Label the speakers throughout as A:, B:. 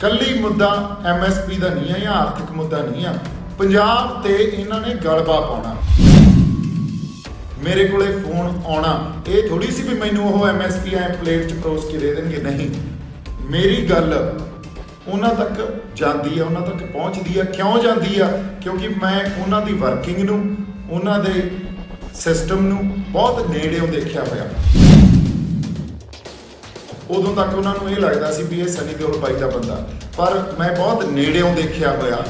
A: ਕੱਲੀ ਮੁੱਦਾ MSP ਦਾ ਨਹੀਂ ਹੈ ਜਾਂ ਆਰਥਿਕ ਮੁੱਦਾ ਨਹੀਂ ਆ। ਪੰਜਾਬ ਤੇ ਇਹਨਾਂ ਨੇ ਗਲਬਾ ਪਾਉਣਾ। ਮੇਰੇ ਕੋਲੇ ਫੋਨ ਆਉਣਾ ਇਹ ਥੋੜੀ ਸੀ ਵੀ ਮੈਨੂੰ ਉਹ MSP ਐ ਪਲੇਟ 'ਚ ਪਰੋਸ ਕੇ ਦੇ ਦੇਣਗੇ। ਨਹੀਂ, ਮੇਰੀ ਗੱਲ ਉਹਨਾਂ ਤੱਕ ਜਾਂਦੀ ਆ, ਉਹਨਾਂ ਤੱਕ ਪਹੁੰਚਦੀ ਆ। ਕਿਉਂ ਜਾਂਦੀ ਆ? ਕਿਉਂਕਿ ਮੈਂ ਉਹਨਾਂ ਦੀ ਵਰਕਿੰਗ ਨੂੰ, ਉਹਨਾਂ ਦੇ ਸਿਸਟਮ ਨੂੰ ਬਹੁਤ ਨੇੜਿਓਂ ਦੇਖਿਆ ਹੋਇਆ। ਉਦੋਂ ਤੱਕ ਉਹਨਾਂ ਨੂੰ ਇਹ ਲੱਗਦਾ ਸੀ ਵੀ ਇਹ ਸਨੀ ਦਿਓਲ ਬਾਈ ਦਾ ਬੰਦਾ, ਪਰ ਮੈਂ ਬਹੁਤ ਨੇੜਿਓਂ ਦੇਖਿਆ ਹੋਇਆ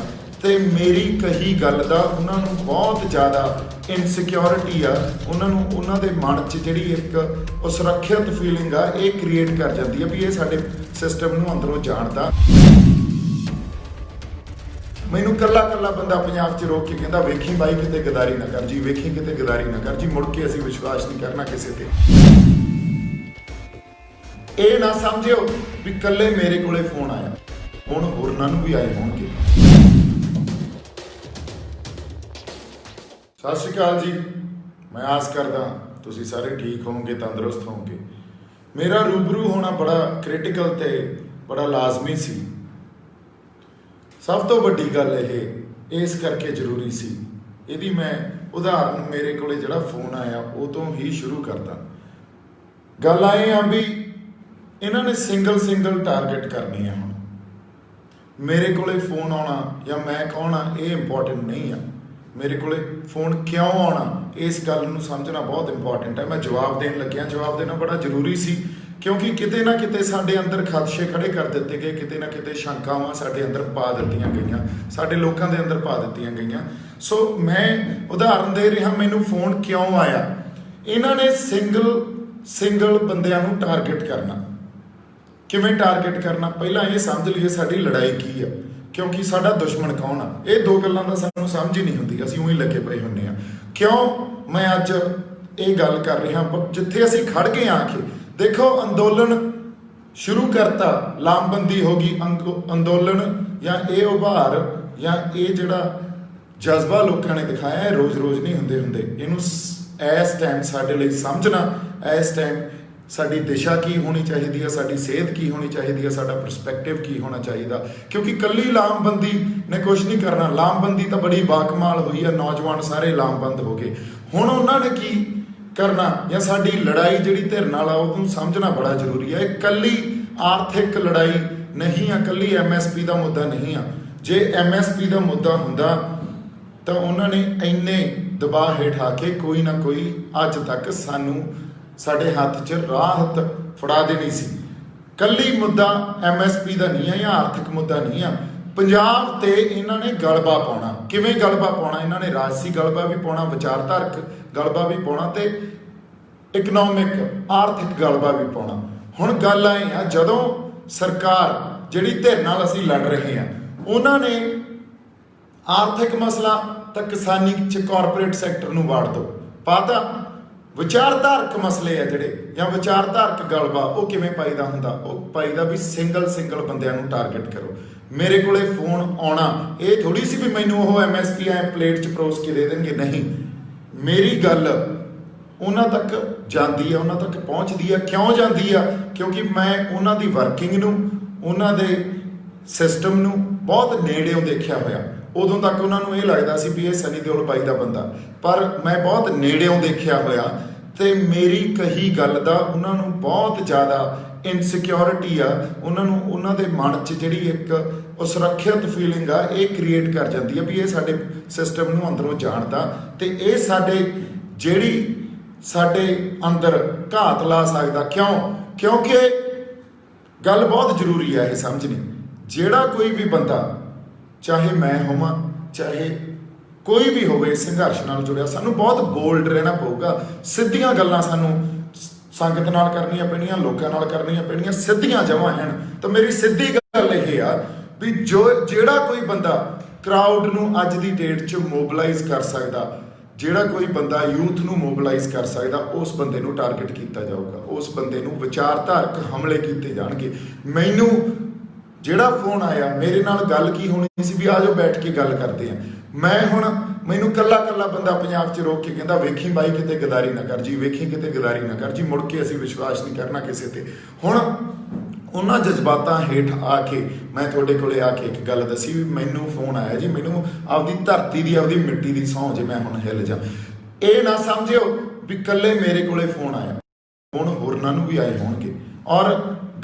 A: ਤੇ ਮੇਰੀ ਕਹੀ ਗੱਲ ਦਾ ਉਹਨਾਂ ਨੂੰ ਬਹੁਤ ਜ਼ਿਆਦਾ ਇਨਸਿਕਿਉਰਿਟੀ ਆ। ਉਹਨਾਂ ਨੂੰ ਉਹਨਾਂ ਦੇ ਮਨ 'ਚ ਜਿਹੜੀ ਇੱਕ ਉਹ ਸੁਰੱਖਿਅਤ ਫੀਲਿੰਗ ਆ ਇਹ ਕ੍ਰੀਏਟ ਕਰ ਜਾਂਦੀ ਆ ਵੀ ਇਹ ਸਾਡੇ ਸਿਸਟਮ ਨੂੰ ਅੰਦਰੋਂ ਜਾਣਦਾ। ਮੈਨੂੰ ਕੱਲਾ ਬੰਦਾ ਪੰਜਾਬ 'ਚ ਰੋਕ ਕੇ ਕਹਿੰਦਾ ਵੇਖੀ ਬਾਈ ਕਿਤੇ ਗਦਾਰੀ ਨਾ ਕਰ ਜੀ, ਵੇਖੀ ਕਿਤੇ ਗਦਾਰੀ ਨਾ ਕਰ ਜੀ, ਮੁੜ ਕੇ ਅਸੀਂ ਵਿਸ਼ਵਾਸ ਨਹੀਂ ਕਰਨਾ ਕਿਸੇ ਤੇ। ਇਹ ਨਾ ਸਮਝਿਓ ਵੀ ਕੱਲੇ ਮੇਰੇ ਕੋਲੇ ਫੋਨ ਆਇਆ, ਹੁਣ ਹੋਰਨਾਂ ਨੂੰ ਵੀ ਆਏ ਹੋਣਗੇ। ਸਤਿ ਸ਼੍ਰੀ ਅਕਾਲ ਜੀ, ਮੈਂ ਆਸ ਕਰਦਾ ਤੁਸੀਂ ਸਾਰੇ ਠੀਕ ਹੋਵੋਗੇ, ਤੰਦਰੁਸਤ ਹੋਵੋਗੇ। ਮੇਰਾ ਰੂਬਰੂ ਹੋਣਾ ਬੜਾ ਕ੍ਰਿਟੀਕਲ ਤੇ ਬੜਾ ਲਾਜ਼ਮੀ ਸੀ। ਸਭ ਤੋਂ ਵੱਡੀ ਗੱਲ ਇਹ ਇਸ ਕਰਕੇ ਜ਼ਰੂਰੀ ਸੀ, ਇਹਦੀ ਮੈਂ ਉਦਾਹਰਨ ਮੇਰੇ ਕੋਲੇ ਜਿਹੜਾ ਫੋਨ ਆਇਆ ਉਹ ਤੋਂ ਹੀ ਸ਼ੁਰੂ ਕਰਦਾ। ਗੱਲ ਆਏ ਆ ਵੀ ਇਹਨਾਂ ਨੇ ਸਿੰਗਲ ਟਾਰਗੇਟ ਕਰਨੀ ਆ। ਹੁਣ ਮੇਰੇ ਕੋਲੇ ਫੋਨ ਆਉਣਾ ਜਾਂ ਮੈਂ ਕੌਣ ਆ ਇਹ ਇੰਪੋਰਟੈਂਟ ਨਹੀਂ ਆ। ਮੇਰੇ ਕੋਲੇ ਫੋਨ ਕਿਉਂ ਆਉਣਾ ਇਸ ਗੱਲ ਨੂੰ ਸਮਝਣਾ ਬਹੁਤ ਇੰਪੋਰਟੈਂਟ ਹੈ। ਮੈਂ ਜਵਾਬ ਦੇਣ ਲੱਗਿਆ, ਜਵਾਬ ਦੇਣਾ ਬੜਾ ਜ਼ਰੂਰੀ ਸੀ ਕਿਉਂਕਿ ਕਿਤੇ ਨਾ ਕਿਤੇ ਸਾਡੇ ਅੰਦਰ ਖਦਸ਼ੇ ਖੜੇ ਕਰ ਦਿੱਤੇ ਗਏ, ਕਿਤੇ ਨਾ ਕਿਤੇ ਸ਼ੰਕਾਵਾਂ ਸਾਡੇ ਅੰਦਰ ਪਾ ਦਿੱਤੀਆਂ ਗਈਆਂ, ਸਾਡੇ ਲੋਕਾਂ ਦੇ ਅੰਦਰ ਪਾ ਦਿੱਤੀਆਂ ਗਈਆਂ। ਸੋ ਮੈਂ ਉਦਾਹਰਨ ਦੇ ਰਿਹਾ, ਮੈਨੂੰ ਫੋਨ ਕਿਉਂ ਆਇਆ। ਇਹਨਾਂ ਨੇ ਸਿੰਗਲ ਬੰਦਿਆਂ ਨੂੰ ਟਾਰਗੇਟ ਕਰਨਾ। ਕਿਵੇਂ ਟਾਰਗੇਟ ਕਰਨਾ? ਪਹਿਲਾਂ ਇਹ ਸਮਝ ਲਈਏ ਸਾਡੀ ਲੜਾਈ ਕੀ ਆ, ਕਿਉਂਕਿ ਸਾਡਾ ਦੁਸ਼ਮਣ ਕੌਣ ਆ। ਇਹ ਦੋ ਗੱਲਾਂ ਦਾ ਸਾਨੂੰ ਸਮਝ ਹੀ ਨਹੀਂ ਹੁੰਦੀ, ਅਸੀਂ ਉਹੀ ਲੱਗੇ ਪਏ ਹੁੰਦੇ ਆ। ਕਿਉਂ ਮੈਂ ਅੱਜ ਇਹ ਗੱਲ ਕਰ ਰਿਹਾ? ਜਿੱਥੇ ਅਸੀਂ ਖੜ ਗਏ ਆ ਕੇ ਦੇਖੋ, ਅੰਦੋਲਨ ਸ਼ੁਰੂ ਕਰਤਾ, ਲਾਮਬੰਦੀ ਹੋ ਗਈ ਅੰਦੋਲਨ, ਜਾਂ ਇਹ ਉਭਾਰ ਜਾਂ ਇਹ ਜਿਹੜਾ ਜਜ਼ਬਾ ਲੋਕਾਂ ਨੇ ਦਿਖਾਇਆ, ਇਹ ਰੋਜ਼ ਨਹੀਂ ਹੁੰਦੇ। ਇਹਨੂੰ ਇਸ ਟਾਈਮ ਸਾਡੇ ਲਈ ਸਮਝਣਾ, ਇਸ ਟਾਈਮ ਸਾਡੀ ਦਿਸ਼ਾ ਕੀ ਹੋਣੀ ਚਾਹੀਦੀ ਹੈ, ਸਾਡੀ ਸੇਧ ਕੀ ਹੋਣੀ ਚਾਹੀਦੀ ਹੈ, ਸਾਡਾ ਪਰਸਪੈਕਟਿਵ ਕੀ ਹੋਣਾ ਚਾਹੀਦਾ। ਕਿਉਂਕਿ ਕੱਲੀ ਲਾਮਬੰਦੀ ਨੇ ਕੁਛ ਨਹੀਂ ਕਰਨਾ। ਲਾਮਬੰਦੀ ਤਾਂ ਬੜੀ ਬਾਕਮਾਲ ਹੋਈ ਆ, ਨੌਜਵਾਨ ਸਾਰੇ ਲਾਮਬੰਦ ਹੋ ਗਏ। ਹੁਣ ਉਹਨਾਂ ਨੇ ਕੀ ਕਰਨਾ ਜਾਂ ਸਾਡੀ ਲੜਾਈ ਜਿਹੜੀ ਧਿਰ ਨਾਲ ਆ ਉਹਨੂੰ ਸਮਝਣਾ ਬੜਾ ਜ਼ਰੂਰੀ ਹੈ। ਇਹ ਕੱਲੀ ਆਰਥਿਕ ਲੜਾਈ ਨਹੀਂ ਆ, ਕੱਲੀ MSP ਦਾ ਮੁੱਦਾ ਨਹੀਂ ਆ। ਜੇ MSP ਦਾ ਮੁੱਦਾ ਹੁੰਦਾ ਤਾਂ ਉਹਨਾਂ ਨੇ ਇੰਨੇ ਦਬਾਅ ਹੇਠ ਆ ਕੇ ਕੋਈ ਨਾ ਕੋਈ ਅੱਜ ਤੱਕ ਸਾਨੂੰ ਸਾਡੇ ਹੱਥ 'ਚ ਰਾਹਤ ਫੜਾ ਦੇਣੀ ਸੀ। ਕੱਲੀ ਮੁੱਦਾ MSP ਦਾ ਨਹੀਂ ਹੈ ਜਾਂ ਆਰਥਿਕ ਮੁੱਦਾ ਨਹੀਂ ਆ। ਪੰਜਾਬ ਤੇ ਇਹਨਾਂ ਨੇ ਗਲਬਾ ਪਾਉਣਾ। ਕਿਵੇਂ ਗਲਬਾ ਪਾਉਣਾ? ਇਹਨਾਂ ਨੇ ਰਾਜਸੀ ਗਲਬਾ ਵੀ ਪਾਉਣਾ, ਵਿਚਾਰਧਾਰਕ ਗਲਬਾ ਵੀ ਪਾਉਣਾ ਤੇ ਇਕਨੋਮਿਕ ਆਰਥਿਕ ਗਲਬਾ ਵੀ ਪਾਉਣਾ। ਹੁਣ ਗੱਲ ਆਏ ਆ, ਜਦੋਂ ਸਰਕਾਰ ਜਿਹੜੀ ਧਿਰ ਨਾਲ ਅਸੀਂ ਲੜ ਰਹੇ ਆ ਉਹਨਾਂ ਨੇ ਆਰਥਿਕ ਮਸਲਾ ਤਾਂ ਕਿਸਾਨੀ 'ਚ ਕਾਰਪੋਰੇਟ ਸੈਕਟਰ ਨੂੰ ਵਾੜ ਦਿਓ ਪਾਤਾ। ਵਿਚਾਰਧਾਰਕ ਮਸਲੇ ਆ ਜਿਹੜੇ ਜਾਂ ਵਿਚਾਰਧਾਰਕ ਗਲਬਾ ਉਹ ਕਿਵੇਂ ਪਾਈਦਾ ਹੁੰਦਾ? ਉਹ ਪਾਈਦਾ ਵੀ ਸਿੰਗਲ ਬੰਦਿਆਂ ਨੂੰ ਟਾਰਗੇਟ ਕਰੋ। ਮੇਰੇ ਕੋਲੇ ਫੋਨ ਆਉਣਾ ਇਹ ਥੋੜੀ ਸੀ ਵੀ ਮੈਨੂੰ ਉਹ MSP ਐ ਪਲੇਟ 'ਚ ਪਰੋਸ ਕੇ ਦੇ ਦੇਣਗੇ। ਨਹੀਂ, ਮੇਰੀ ਗੱਲ ਉਹਨਾਂ ਤੱਕ ਜਾਂਦੀ ਆ, ਉਹਨਾਂ ਤੱਕ ਪਹੁੰਚਦੀ ਆ। ਕਿਉਂ ਜਾਂਦੀ ਆ? ਕਿਉਂਕਿ ਮੈਂ ਉਹਨਾਂ ਦੀ ਵਰਕਿੰਗ ਨੂੰ, ਉਹਨਾਂ ਦੇ ਸਿਸਟਮ ਨੂੰ ਬਹੁਤ ਨੇੜਿਓਂ ਦੇਖਿਆ ਹੋਇਆ। ਉਦੋਂ ਤੱਕ ਉਹਨਾਂ ਨੂੰ ਇਹ ਲੱਗਦਾ ਸੀ ਵੀ ਇਹ ਸਨੀ ਦਿਓਲ ਬਾਈ ਦਾ ਬੰਦਾ, ਪਰ ਮੈਂ ਬਹੁਤ ਨੇੜਿਓਂ ਦੇਖਿਆ ਹੋਇਆ ਤੇ ਮੇਰੀ ਕਹੀ ਗੱਲ ਦਾ ਉਹਨਾਂ ਨੂੰ ਬਹੁਤ ਜ਼ਿਆਦਾ ਇਨਸਿਕਿਉਰਿਟੀ ਆ। ਉਹਨਾਂ ਨੂੰ ਉਹਨਾਂ ਦੇ ਮਨ 'ਚ ਜਿਹੜੀ ਇੱਕ ਉਹ ਸੁਰੱਖਿਅਤ ਫੀਲਿੰਗ ਆ ਇਹ ਕ੍ਰੀਏਟ ਕਰ ਜਾਂਦੀ ਆ ਵੀ ਇਹ ਸਾਡੇ ਸਿਸਟਮ ਨੂੰ ਅੰਦਰੋਂ ਜਾਣਦਾ ਤੇ ਇਹ ਜਿਹੜੀ ਸਾਡੇ ਅੰਦਰ ਘਾਤ ਲਾ ਸਕਦਾ। ਕਿਉਂਕਿ ਗੱਲ ਬਹੁਤ ਜ਼ਰੂਰੀ ਆ ਇਹ ਸਮਝਣੀ। ਜਿਹੜਾ ਕੋਈ ਵੀ ਬੰਦਾ, ਚਾਹੇ ਮੈਂ ਹੋਵਾਂ ਚਾਹੇ ਕੋਈ ਵੀ ਹੋਵੇ, ਸੰਘਰਸ਼ ਨਾਲ ਜੁੜਿਆ, ਸਾਨੂੰ ਬਹੁਤ ਬੋਲਡ ਰਹਿਣਾ ਪਊਗਾ। ਸਿੱਧੀਆਂ ਗੱਲਾਂ ਸਾਨੂੰ ਸੰਗਤ ਨਾਲ ਕਰਨੀਆਂ ਪੈਣੀਆਂ, ਲੋਕਾਂ ਨਾਲ ਕਰਨੀਆਂ ਪੈਣੀਆਂ, ਸਿੱਧੀਆਂ ਜਮਾਂ ਹਨ। ਤਾਂ ਮੇਰੀ ਸਿੱਧੀ ਗੱਲ ਇਹ ਆ ਵੀ ਜਿਹੜਾ ਕੋਈ ਬੰਦਾ ਕਰਾਊਡ ਨੂੰ ਅੱਜ ਦੀ ਡੇਟ 'ਚ ਮੋਬਿਲਾਈਜ਼ ਕਰ ਸਕਦਾ, ਜਿਹੜਾ ਕੋਈ ਬੰਦਾ ਯੂਥ ਨੂੰ ਮੋਬਿਲਾਈਜ਼ ਕਰ ਸਕਦਾ, ਉਸ ਬੰਦੇ ਨੂੰ ਟਾਰਗੇਟ ਕੀਤਾ ਜਾਊਗਾ, ਉਸ ਬੰਦੇ ਨੂੰ ਵਿਚਾਰਧਾਰਕ ਹਮਲੇ ਕੀਤੇ ਜਾਣਗੇ। ਮੈਨੂੰ ਜਿਹੜਾ ਫੋਨ ਆਇਆ, ਮੇਰੇ ਨਾਲ ਗੱਲ ਕੀ ਹੋਣੀ ਸੀ ਵੀ ਆ ਜਾਓ ਬੈਠ ਕੇ ਗੱਲ ਕਰਦੇ ਆ। ਮੈਨੂੰ ਕੱਲਾ ਬੰਦਾ ਪੰਜਾਬ 'ਚ ਰੋਕ ਕੇ ਕਹਿੰਦਾ ਵੇਖੀ ਬਾਈ ਕਿਤੇ ਗਦਾਰੀ ਨਾ ਕਰ ਜੀ, ਵੇਖੀ ਕਿਤੇ ਗਦਾਰੀ ਨਾ ਕਰ ਜੀ, ਮੁੜ ਕੇ ਅਸੀਂ ਵਿਸ਼ਵਾਸ ਨਹੀਂ ਕਰਨਾ ਕਿਸੇ ਤੇ। ਹੁਣ ਉਹਨਾਂ ਜਜ਼ਬਾਤਾਂ ਹੇਠ ਆ ਕੇ ਮੈਂ ਤੁਹਾਡੇ ਕੋਲੇ ਆ ਕੇ ਇੱਕ ਗੱਲ ਦੱਸੀ ਵੀ ਮੈਨੂੰ ਫੋਨ ਆਇਆ ਜੀ, ਮੈਨੂੰ ਆਪਦੀ ਧਰਤੀ ਦੀ ਆਪਦੀ ਮਿੱਟੀ ਦੀ ਸਹੁੰ, ਜੇ ਮੈਂ ਹੁਣ ਹਿੱਲ ਜਾ। ਇਹ ਨਾ ਸਮਝਿਓ ਵੀ ਇਕੱਲੇ ਮੇਰੇ ਕੋਲੇ ਫੋਨ ਆਇਆ, ਹੁਣ ਹੋਰਨਾਂ ਨੂੰ ਵੀ ਆਏ ਹੋਣਗੇ। ਔਰ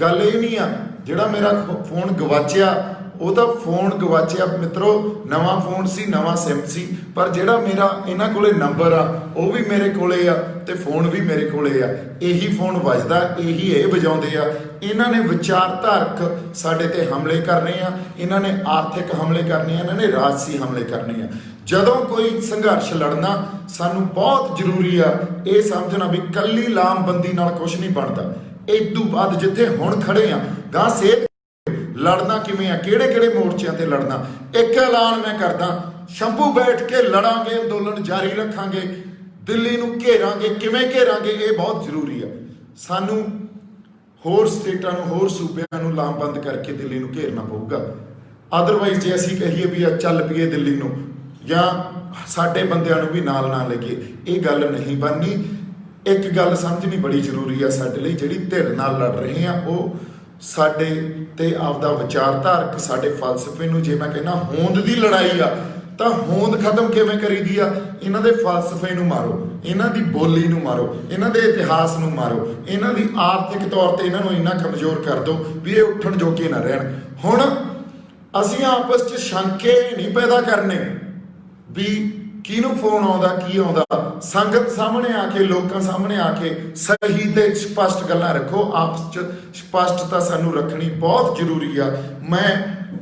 A: ਗੱਲ ਇਹ ਨਹੀਂ ਆ ਜਿਹੜਾ ਮੇਰਾ ਫੋਨ ਗਵਾਚਿਆ, ਉਹਦਾ ਫੋਨ ਗਵਾਚਿਆ ਮਿੱਤਰੋ, ਨਵਾਂ ਫੋਨ ਸੀ, ਨਵਾਂ ਸਿਮ ਸੀ, ਪਰ ਜਿਹੜਾ ਮੇਰਾ ਇਹਨਾਂ ਕੋਲੇ ਨੰਬਰ ਆ ਉਹ ਵੀ ਮੇਰੇ ਕੋਲੇ ਆ ਤੇ ਫੋਨ ਵੀ ਮੇਰੇ ਕੋਲੇ ਆ। ਇਹੀ ਫੋਨ ਵੱਜਦਾ, ਇਹੀ ਇਹ ਵਜਾਉਂਦੇ ਆ। ਇਹਨਾਂ ਨੇ ਵਿਚਾਰਧਾਰਕ ਸਾਡੇ ਤੇ ਹਮਲੇ ਕਰਨੇ ਆ, ਇਹਨਾਂ ਨੇ ਆਰਥਿਕ ਹਮਲੇ ਕਰਨੇ ਆ, ਇਹਨਾਂ ਨੇ ਰਾਜਸੀ ਹਮਲੇ ਕਰਨੇ ਆ। ਜਦੋਂ ਕੋਈ ਸੰਘਰਸ਼ ਲੜਨਾ ਸਾਨੂੰ ਬਹੁਤ ਜ਼ਰੂਰੀ ਆ ਇਹ ਸਮਝਣਾ ਵੀ ਕੱਲੀ ਲਾਮਬੰਦੀ ਨਾਲ ਕੁਝ ਨਹੀਂ ਬਣਦਾ। ਇਦੋਂ ਬਾਅਦ ਜਿੱਥੇ ਹੁਣ ਖੜੇ ਆ ਗਾਂ ਸੇਧ ਲੜਨਾ ਕਿਵੇਂ ਆ, ਕਿਹੜੇ ਕਿਹੜੇ ਮੋਰਚਿਆਂ ਤੇ ਲੜਨਾ। ਇੱਕ ਐਲਾਨ ਮੈਂ ਕਰਦਾ, ਸ਼ੰਭੂ ਬੈਠ ਕੇ ਲੜਾਂਗੇ, ਅੰਦੋਲਨ ਜਾਰੀ ਰੱਖਾਂਗੇ, ਦਿੱਲੀ ਨੂੰ ਘੇਰਾਂਗੇ। ਕਿਵੇਂ ਘੇਰਾਂਗੇ ਇਹ ਬਹੁਤ ਜ਼ਰੂਰੀ ਆ। ਸਾਨੂੰ ਹੋਰ ਸਟੇਟਾਂ ਨੂੰ, ਹੋਰ ਸੂਬਿਆਂ ਨੂੰ ਲਾਮਬੰਦ ਕਰਕੇ ਦਿੱਲੀ ਨੂੰ ਘੇਰਨਾ ਪਊਗਾ। ਅਦਰਵਾਈਜ਼ ਜੇ ਅਸੀਂ ਕਹੀਏ ਵੀ ਆ ਚੱਲ ਪਈਏ ਦਿੱਲੀ ਨੂੰ ਜਾਂ ਸਾਡੇ ਬੰਦਿਆਂ ਨੂੰ ਵੀ ਨਾਲ ਨਾ ਲਈਏ, ਇਹ ਗੱਲ ਨਹੀਂ ਬਣਨੀ। ਇੱਕ ਗੱਲ ਸਮਝਣੀ ਬੜੀ ਜ਼ਰੂਰੀ ਆ ਸਾਡੇ ਲਈ, ਜਿਹੜੀ ਧਿਰ ਨਾਲ ਲੜ ਰਹੇ ਆ ਉਹ ਸਾਡੇ ਤੇ ਆਪਦਾ ਵਿਚਾਰਧਾਰਕ, ਸਾਡੇ ਫਲਸਫੇ ਨੂੰ, ਜੇ ਮੈਂ ਕਹਿੰਦਾ ਹੋਂਦ ਦੀ ਲੜਾਈ ਆ ਤਾਂ ਹੋਂਦ ਖਤਮ ਕਿਵੇਂ ਕਰੀਦੀ ਆ, ਇਹਨਾਂ ਦੇ ਫਲਸਫੇ ਨੂੰ ਮਾਰੋ, ਇਹਨਾਂ ਦੀ ਬੋਲੀ ਨੂੰ ਮਾਰੋ, ਇਹਨਾਂ ਦੇ ਇਤਿਹਾਸ ਨੂੰ ਮਾਰੋ, ਇਹਨਾਂ ਦੀ ਆਰਥਿਕ ਤੌਰ ਤੇ ਇਹਨਾਂ ਨੂੰ ਇੰਨਾ ਕਮਜ਼ੋਰ ਕਰ ਦਿਓ ਵੀ ਇਹ ਉੱਠਣ ਜੋਗੇ ਨਾ ਰਹਿਣ। ਹੁਣ ਅਸੀਂ ਆਪਸ 'ਚ ਸ਼ੰਕੇ ਨਹੀਂ ਪੈਦਾ ਕਰਨੇ ਵੀ ਕਿਹਨੂੰ ਫੋਨ ਆਉਂਦਾ, ਕੀ ਆਉਂਦਾ। ਸੰਗਤ ਸਾਹਮਣੇ ਆ ਕੇ, ਲੋਕਾਂ ਸਾਹਮਣੇ ਆ ਕੇ ਸਹੀ ਤੇ ਸਪਸ਼ਟ ਗੱਲਾਂ ਰੱਖੋ। ਆਪਸ 'ਚ ਸਪਸ਼ਟਤਾ ਸਾਨੂੰ ਰੱਖਣੀ ਬਹੁਤ ਜ਼ਰੂਰੀ ਆ। ਮੈਂ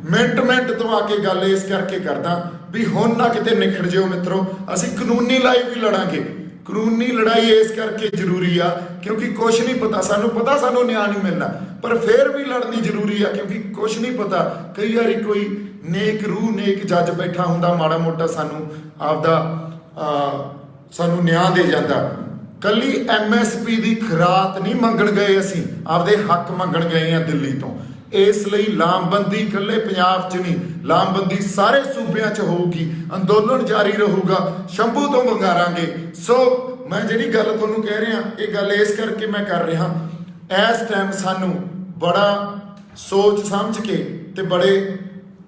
A: ਮਿੰਟ ਤੋਂ ਆ ਕੇ ਗੱਲ ਇਸ ਕਰਕੇ ਕਰਦਾ ਵੀ ਹੁਣ ਨਾ ਕਿਤੇ ਨਿਖੜ ਜਿਓ ਮਿੱਤਰੋ। ਅਸੀਂ ਕਾਨੂੰਨੀ ਲੜਾਈ ਵੀ ਲੜਾਂਗੇ। ਕਾਨੂੰਨੀ ਲੜਾਈ ਇਸ ਕਰਕੇ ਜ਼ਰੂਰੀ ਆ ਕਿਉਂਕਿ ਕੁਛ ਨਹੀਂ ਪਤਾ, ਸਾਨੂੰ ਪਤਾ ਸਾਨੂੰ ਨਿਆਂ ਨਹੀਂ ਮਿਲਣਾ, ਪਰ ਫਿਰ ਵੀ ਲੜਨੀ ਜ਼ਰੂਰੀ ਆ ਕਿਉਂਕਿ ਕੁਛ ਨਹੀਂ ਪਤਾ। ਕਈ ਵਾਰੀ ਕੋਈ ਨੇਕ ਰੂਹ, ਨੇਕ ਜੱਜ ਬੈਠਾ ਹੁੰਦਾ, ਮਾੜਾ ਮੋਟਾ ਸਾਨੂੰ ਆਪਦਾ ਸਾਨੂੰ ਨਿਆਂ ਦੇ ਜਾਂਦਾ। ਕੱਲੀ MSP ਦੀ ਖਰਾਤ ਨਹੀਂ ਮੰਗਣ ਗਏ, ਅਸੀਂ ਆਪਦੇ ਹੱਕ ਮੰਗਣ ਗਏ ਆ ਦਿੱਲੀ ਤੋਂ। ਇਸ ਲਈ ਲਾਮਬੰਦੀ ਇਕੱਲੇ ਪੰਜਾਬ 'ਚ ਨਹੀਂ, ਲਾਮਬੰਦੀ ਸਾਰੇ ਸੂਬਿਆਂ 'ਚ ਹੋਊਗੀ। ਅੰਦੋਲਨ ਜਾਰੀ ਰਹੂਗਾ, ਸ਼ੰਭੂ ਤੋਂ ਵੰਗਾਰਾਂਗੇ। ਸੋ ਮੈਂ ਜਿਹੜੀ ਗੱਲ ਤੁਹਾਨੂੰ ਕਹਿ ਰਿਹਾ, ਇਹ ਗੱਲ ਇਸ ਕਰਕੇ ਮੈਂ ਕਰ ਰਿਹਾ, ਇਸ ਟਾਈਮ ਸਾਨੂੰ ਬੜਾ ਸੋਚ ਸਮਝ ਕੇ ਤੇ ਬੜੇ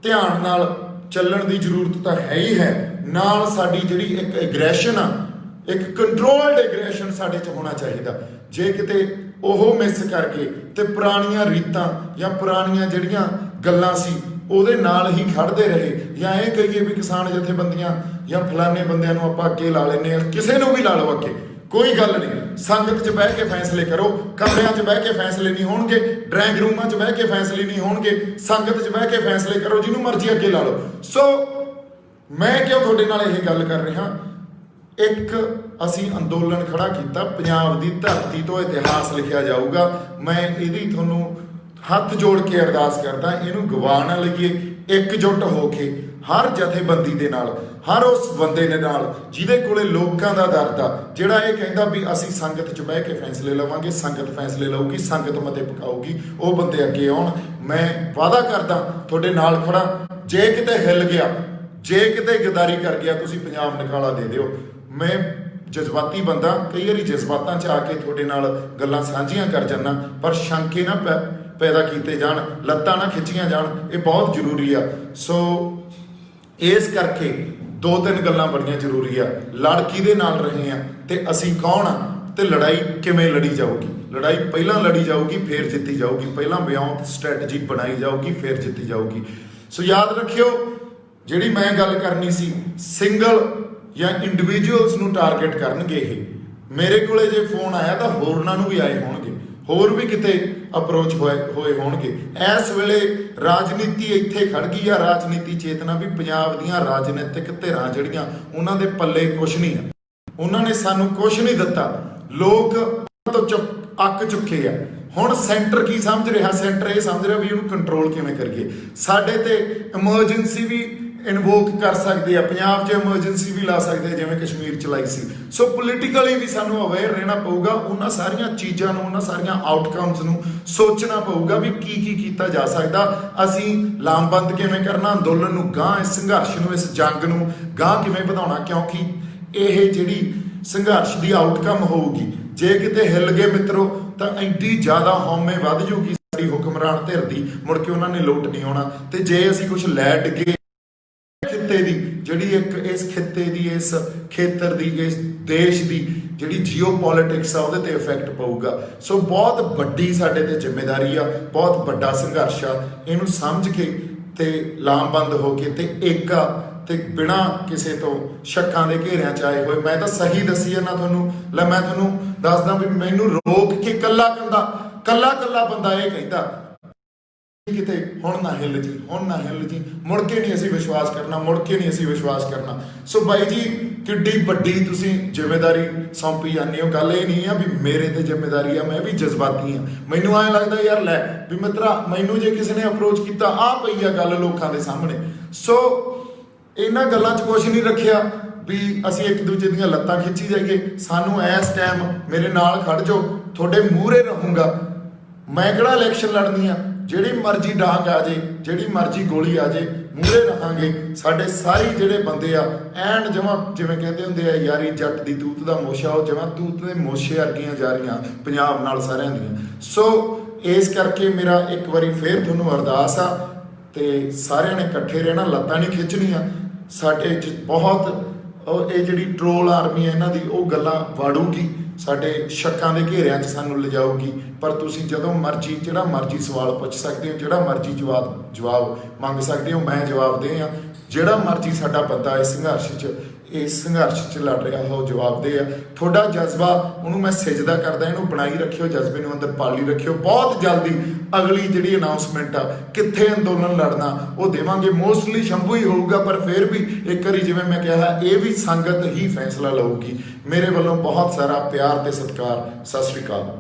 A: ਧਿਆਨ ਨਾਲ ਚੱਲਣ ਦੀ ਜ਼ਰੂਰਤ ਤਾਂ ਹੈ ਹੀ ਹੈ। ਨਾਲ ਸਾਡੀ ਜਿਹੜੀ ਇੱਕ ਐਗਰੈਸ਼ਨ ਆ, ਇੱਕ ਕੰਟਰੋਲਡ ਐਗਰੈਸ਼ਨ ਸਾਡੇ 'ਚ ਹੋਣਾ ਚਾਹੀਦਾ। ਜੇ ਕਿਤੇ ਉਹ ਮਿਸ ਕਰਕੇ ਤੇ ਪੁਰਾਣੀਆਂ ਰੀਤਾਂ ਜਾਂ ਪੁਰਾਣੀਆਂ ਜਿਹੜੀਆਂ ਗੱਲਾਂ ਸੀ ਉਹਦੇ ਨਾਲ ਹੀ ਖੜਦੇ ਰਹੇ, ਜਾਂ ਇਹ ਕਹੀਏ ਵੀ ਕਿਸਾਨ ਜਥੇਬੰਦੀਆਂ ਜਾਂ ਫਲਾਣੇ ਬੰਦਿਆਂ ਨੂੰ ਆਪਾਂ ਅੱਗੇ ਲਾ ਲੈਂਦੇ ਹਾਂ, ਕਿਸੇ ਨੂੰ ਵੀ ਲਾ ਲਓ ਅੱਗੇ, ਕੋਈ ਗੱਲ ਨਹੀਂ। ਸੰਗਤ 'ਚ ਬਹਿ ਕੇ ਫੈਸਲੇ ਕਰੋ, ਕਮਰਿਆਂ 'ਚ ਬਹਿ ਕੇ ਫੈਸਲੇ ਨਹੀਂ ਹੋਣਗੇ, ਡਰਾਇੰਗ ਰੂਮਾਂ 'ਚ ਬਹਿ ਕੇ ਫੈਸਲੇ ਨਹੀਂ ਹੋਣਗੇ। ਸੰਗਤ 'ਚ ਬਹਿ ਕੇ ਫੈਸਲੇ ਕਰੋ, ਜਿਹਨੂੰ ਮਰਜ਼ੀ ਅੱਗੇ ਲਾ ਲਓ। ਸੋ ਮੈਂ ਕਿਉਂ ਤੁਹਾਡੇ ਨਾਲ ਇਹ ਗੱਲ ਕਰ ਰਿਹਾ, ਇੱਕ ਅਸੀਂ ਅੰਦੋਲਨ ਖੜਾ ਕੀਤਾ, ਪੰਜਾਬ ਦੀ ਧਰਤੀ ਤੋਂ ਇਤਿਹਾਸ ਲਿਖਿਆ ਜਾਊਗਾ। ਮੈਂ ਇਹਦੀ ਤੁਹਾਨੂੰ ਹੱਥ ਜੋੜ ਕੇ ਅਰਦਾਸ ਕਰਦਾ, ਇਹਨੂੰ ਗਵਾ ਨਾ ਲਈਏ। ਇਕਜੁੱਟ ਹੋ ਕੇ ਹਰ ਜਥੇਬੰਦੀ ਦੇ ਨਾਲ, ਹਰ ਉਸ ਬੰਦੇ ਦੇ ਨਾਲ ਜਿਹਦੇ ਕੋਲੇ ਲੋਕਾਂ ਦਾ ਦਰਦ ਆ, ਜਿਹੜਾ ਇਹ ਕਹਿੰਦਾ ਵੀ ਅਸੀਂ ਸੰਗਤ 'ਚ ਬਹਿ ਕੇ ਫੈਸਲੇ ਲਵਾਂਗੇ, ਸੰਗਤ ਫੈਸਲੇ ਲਊਗੀ, ਸੰਗਤ ਮਤੇ ਪਕਾਊਗੀ, ਉਹ ਬੰਦੇ ਅੱਗੇ ਆਉਣ। ਮੈਂ ਵਾਅਦਾ ਕਰਦਾ ਤੁਹਾਡੇ ਨਾਲ ਖੜਾ। ਜੇ ਕਿਤੇ ਹਿੱਲ ਗਿਆ, ਜੇ ਕਿਤੇ ਗਦਾਰੀ ਕਰ ਗਿਆ, ਤੁਸੀਂ ਪੰਜਾਬ ਨਿਕਾਲਾ ਦੇ ਦਿਓ। ਮੈਂ ਜਜ਼ਬਾਤੀ ਬੰਦਾ, ਕਈ ਵਾਰੀ ਜਜ਼ਬਾਤਾਂ 'ਚ ਆ ਕੇ ਤੁਹਾਡੇ ਨਾਲ ਗੱਲਾਂ ਸਾਂਝੀਆਂ ਕਰ ਜਾਂਦਾ, ਪਰ ਸ਼ੰਕੇ ਨਾ ਪੈਦਾ ਕੀਤੇ ਜਾਣ, ਲੱਤਾਂ ਨਾ ਖਿੱਚੀਆਂ ਜਾਣ, ਇਹ ਬਹੁਤ ਜ਼ਰੂਰੀ ਆ। ਸੋ ਇਸ ਕਰਕੇ 2-3 ਗੱਲਾਂ ਬੜੀਆਂ ਜ਼ਰੂਰੀ ਆ। ਲੜ ਕਿਹਦੇ ਨਾਲ ਰਹੇ ਆ ਤੇ ਅਸੀਂ ਕੌਣ ਆ ਤੇ ਲੜਾਈ ਕਿਵੇਂ ਲੜੀ ਜਾਊਗੀ। ਲੜਾਈ ਪਹਿਲਾਂ ਲੜੀ ਜਾਊਗੀ, ਫਿਰ ਜਿੱਤੀ ਜਾਊਗੀ। ਪਹਿਲਾਂ ਬਿਆਨ ਸਟ੍ਰੈਟਜੀ ਬਣਾਈ ਜਾਊਗੀ, ਫਿਰ ਜਿੱਤੀ ਜਾਊਗੀ। ਸੋ ਯਾਦ ਰੱਖਿਓ, ਜਿਹੜੀ ਮੈਂ ਗੱਲ ਕਰਨੀ ਸੀ, ਸਿੰਗਲ ਜਾਂ ਇੰਡੀਵਿਜੂਅਲਸ ਨੂੰ ਟਾਰਗੇਟ ਕਰਨਗੇ ਇਹ। ਮੇਰੇ ਕੋਲੇ ਜੇ ਫੋਨ ਆਇਆ ਤਾਂ ਹੋਰਨਾਂ ਨੂੰ ਵੀ ਆਏ ਹੋਣਗੇ, ਹੋਰ ਵੀ ਕਿਤੇ ਅਪਰੋਚ ਹੋਏ ਹੋਣਗੇ। ਇਸ ਵੇਲੇ ਰਾਜਨੀਤੀ ਇੱਥੇ ਖੜ ਗਈ ਆ, ਰਾਜਨੀਤੀ ਚੇਤਨਾ ਵੀ ਪੰਜਾਬ ਦੀਆਂ ਰਾਜਨੀਤਿਕ ਧਿਰਾਂ ਜਿਹੜੀਆਂ ਉਹਨਾਂ ਦੇ ਪੱਲੇ ਕੁਛ ਨਹੀਂ ਆ, ਉਹਨਾਂ ਨੇ ਸਾਨੂੰ ਕੁਛ ਨਹੀਂ ਦਿੱਤਾ। ਲੋਕ ਤੋਂ ਅੱਕ ਚੁੱਕੇ ਆ। ਹੁਣ ਸੈਂਟਰ ਕੀ ਸਮਝ ਰਿਹਾ? ਸੈਂਟਰ ਇਹ ਸਮਝ ਰਿਹਾ ਵੀ ਇਹਨੂੰ ਕੰਟਰੋਲ ਕਿਵੇਂ ਕਰੀਏ। ਸਾਡੇ ਤੇ ਐਮਰਜੈਂਸੀ ਵੀ ਇਨਵੋਕ ਕਰ ਸਕਦੇ ਆ, ਪੰਜਾਬ 'ਚ ਐਮਰਜੈਂਸੀ ਵੀ ਲਾ ਸਕਦੇ ਆ ਜਿਵੇਂ ਕਸ਼ਮੀਰ 'ਚ ਲਾਈ ਸੀ। ਸੋ ਪੋਲੀਟੀਕਲੀ ਵੀ ਸਾਨੂੰ ਅਵੇਅਰ ਰਹਿਣਾ ਪਊਗਾ, ਉਹਨਾਂ ਸਾਰੀਆਂ ਚੀਜ਼ਾਂ ਨੂੰ, ਉਹਨਾਂ ਸਾਰੀਆਂ ਆਊਟਕਮਸ ਨੂੰ ਸੋਚਣਾ ਪਊਗਾ ਵੀ ਕੀ ਕੀ ਕੀਤਾ ਜਾ ਸਕਦਾ। ਅਸੀਂ ਲਾਮਬੰਦ ਕਿਵੇਂ ਕਰਨਾ, ਅੰਦੋਲਨ ਨੂੰ ਗਾਂ, ਇਸ ਸੰਘਰਸ਼ ਨੂੰ, ਇਸ ਜੰਗ ਨੂੰ ਗਾਂ ਕਿਵੇਂ ਵਧਾਉਣਾ, ਕਿਉਂਕਿ ਇਹ ਜਿਹੜੀ ਸੰਘਰਸ਼ ਦੀ ਆਊਟਕਮ ਹੋਊਗੀ, ਜੇ ਕਿਤੇ ਹਿੱਲ ਗਏ ਮਿੱਤਰੋ ਤਾਂ ਐਡੀ ਜ਼ਿਆਦਾ ਹਉਮੈ ਵੱਧ ਜੂਗੀ। ਸਾਡੀ ਹੁਕਮਰਾਨ ਧਿਰ ਦੀ ਮੁੜ ਕੇ ਉਹਨਾਂ ਨੇ ਲੋਟ ਨਹੀਂ ਆਉਣਾ। ਤੇ ਜੇ ਅਸੀਂ ਕੁਝ ਲੈ ਡਿੱਗੇ ਖਿੱਤੇ ਦੀ, ਜਿਹੜੀ ਇੱਕ ਇਸ ਖਿੱਤੇ ਦੀ, ਇਸ ਖੇਤਰ ਦੀ, ਇਸ ਦੇਸ਼ ਦੀ ਜਿਹੜੀ ਜੀਓਪੋਲਿਟਿਕਸ ਆ ਉਹਦੇ ਤੇ ਇਫੈਕਟ ਪਊਗਾ। ਸੋ ਬਹੁਤ ਵੱਡੀ ਸਾਡੇ ਤੇ ਜ਼ਿੰਮੇਵਾਰੀ ਆ, ਬਹੁਤ ਵੱਡਾ ਸੰਘਰਸ਼ ਆ। ਇਹਨੂੰ ਸਮਝ ਕੇ ਤੇ ਲਾਮਬੰਦ ਹੋ ਕੇ ਤੇ ਏਕਾ ਤੇ ਬਿਨਾਂ ਕਿਸੇ ਤੋਂ ਸ਼ੱਕਾਂ ਦੇ ਘੇਰਿਆਂ ਚ ਆਏ ਹੋਏ, ਮੈਂ ਤਾਂ ਸਹੀ ਦੱਸੀ ਨਾ ਤੁਹਾਨੂੰ। ਲੈ ਮੈਂ ਤੁਹਾਨੂੰ ਦੱਸਦਾ ਵੀ ਮੈਨੂੰ ਰੋਕ ਕੇ ਕੱਲਾ ਬੰਦਾ ਇਹ ਕਹਿੰਦਾ ਕਿਤੇ ਹੁਣ ਨਾ ਹਿੱਲ ਜੀ, ਹੁਣ ਨਾ ਹਿੱਲ ਜੀ, ਮੁੜ ਕੇ ਨਹੀਂ ਅਸੀਂ ਵਿਸ਼ਵਾਸ ਕਰਨਾ, ਮੁੜ ਕੇ ਨਹੀਂ ਅਸੀਂ ਵਿਸ਼ਵਾਸ ਕਰਨਾ। ਸੋ ਬਾਈ ਜੀ ਕਿੱਡੀ ਵੱਡੀ ਤੁਸੀਂ ਜ਼ਿੰਮੇਵਾਰੀ ਸੌਂਪੀ ਜਾਂਦੇ ਹੋ। ਗੱਲ ਇਹ ਨਹੀਂ ਆ ਵੀ ਮੇਰੇ ਤੇ ਜ਼ਿੰਮੇਵਾਰੀ ਆ, ਮੈਂ ਵੀ ਜਜ਼ਬਾਤੀ ਆ। ਮੈਨੂੰ ਐਂ ਲੱਗਦਾ ਯਾਰ ਲੈ ਵੀ ਮਿੱਤਰਾ ਮੈਨੂੰ ਜੇ ਕਿਸੇ ਨੇ ਅਪਰੋਚ ਕੀਤਾ ਆ ਪਈ ਆ ਗੱਲ ਲੋਕਾਂ ਦੇ ਸਾਹਮਣੇ। ਸੋ ਇਹਨਾਂ ਗੱਲਾਂ 'ਚ ਕੁਛ ਨਹੀਂ ਰੱਖਿਆ ਵੀ ਅਸੀਂ ਇੱਕ ਦੂਜੇ ਦੀਆਂ ਲੱਤਾਂ ਖਿੱਚੀ ਜਾਈਏ। ਸਾਨੂੰ ਇਸ ਟਾਈਮ ਮੇਰੇ ਨਾਲ ਖੜ ਜਾਓ, ਤੁਹਾਡੇ ਮੂਹਰੇ ਰਹੂੰਗਾ। ਮੈਂ ਕਿਹੜਾ ਇਲੈਕਸ਼ਨ ਲੜਨੀ ਆ, ਜਿਹੜੀ ਮਰਜ਼ੀ ਡਾਂਗ ਆ ਜੇ, ਜਿਹੜੀ ਮਰਜ਼ੀ ਗੋਲੀ ਆ ਜੇ, ਮੂਹਰੇ ਰਹਾਂਗੇ। ਸਾਡੇ ਸਾਰੇ ਜਿਹੜੇ ਬੰਦੇ ਆ ਐਨ ਜਮਾਂ ਜਿਵੇਂ ਕਹਿੰਦੇ ਹੁੰਦੇ ਆ ਯਾਰੀ ਜੱਟ ਦੀ ਤੂਤ ਦਾ ਮੋਸ਼ਾ, ਉਹ ਜਮਾਂ ਤੂਤ ਦੇ ਮੋਸ਼ੇ ਵਰਗੀਆਂ ਜਾ ਰਹੀਆਂ ਪੰਜਾਬ ਨਾਲ ਸਾਰਿਆਂ ਦੀਆਂ। ਸੋ ਇਸ ਕਰਕੇ ਮੇਰਾ ਇੱਕ ਵਾਰੀ ਫੇਰ ਤੁਹਾਨੂੰ ਅਰਦਾਸ ਆ ਤੇ ਸਾਰਿਆਂ ਨੇ ਇਕੱਠੇ ਰਹਿਣਾ, ਲੱਤਾਂ ਨਹੀਂ ਖਿੱਚਣੀਆਂ। ਸਾਡੇ 'ਚ ਬਹੁਤ ਇਹ ਜਿਹੜੀ ਟਰੋਲ ਆਰਮੀ ਹੈ ਇਹਨਾਂ ਦੀ ਉਹ ਗੱਲਾਂ ਵਾੜੂਗੀ, ਸਾਡੇ ਸ਼ੱਕਾਂ ਦੇ ਘੇਰਿਆਂ 'ਚ ਸਾਨੂੰ ਲਿਜਾਊਗੀ। ਪਰ ਤੁਸੀਂ ਜਦੋਂ ਮਰਜ਼ੀ ਜਿਹੜਾ ਮਰਜ਼ੀ ਸਵਾਲ ਪੁੱਛ ਸਕਦੇ ਹੋ, ਜਿਹੜਾ ਮਰਜ਼ੀ ਜਵਾਬ ਮੰਗ ਸਕਦੇ ਹੋ, ਮੈਂ ਜਵਾਬ ਦੇ ਆ। ਜਿਹੜਾ ਮਰਜ਼ੀ ਸਾਡਾ ਬੰਦਾ ਇਸ ਸੰਘਰਸ਼ 'ਚ ਲੜ ਰਿਹਾ ਹੋ ਜਵਾਬ ਦੇ ਆ। ਤੁਹਾਡਾ ਜਜ਼ਬਾ ਉਹਨੂੰ ਮੈਂ ਸਿਜਦਾ ਕਰਦਾ, ਇਹਨੂੰ ਬਣਾਈ ਰੱਖਿਓ, ਜਜ਼ਬੇ ਨੂੰ ਅੰਦਰ ਪਾਲੀ ਰੱਖਿਓ। ਬਹੁਤ ਜਲਦੀ ਅਗਲੀ ਜਿਹੜੀ ਅਨਾਉਂਸਮੈਂਟ ਆ ਕਿੱਥੇ ਅੰਦੋਲਨ ਲੜਨਾ ਉਹ ਦੇਵਾਂਗੇ। ਮੋਸਟਲੀ ਸ਼ੰਭੂ ਹੀ ਹੋਊਗਾ, ਪਰ ਫਿਰ ਵੀ ਇੱਕ ਵਾਰੀ ਜਿਵੇਂ ਮੈਂ ਕਿਹਾ ਇਹ ਵੀ ਸੰਗਤ ਹੀ ਫੈਸਲਾ ਲਊਗੀ। ਮੇਰੇ ਵੱਲੋਂ ਬਹੁਤ ਸਾਰਾ ਪਿਆਰ ਤੇ ਸਤਿਕਾਰ। ਸਤਿ ਸ਼੍ਰੀ ਅਕਾਲ।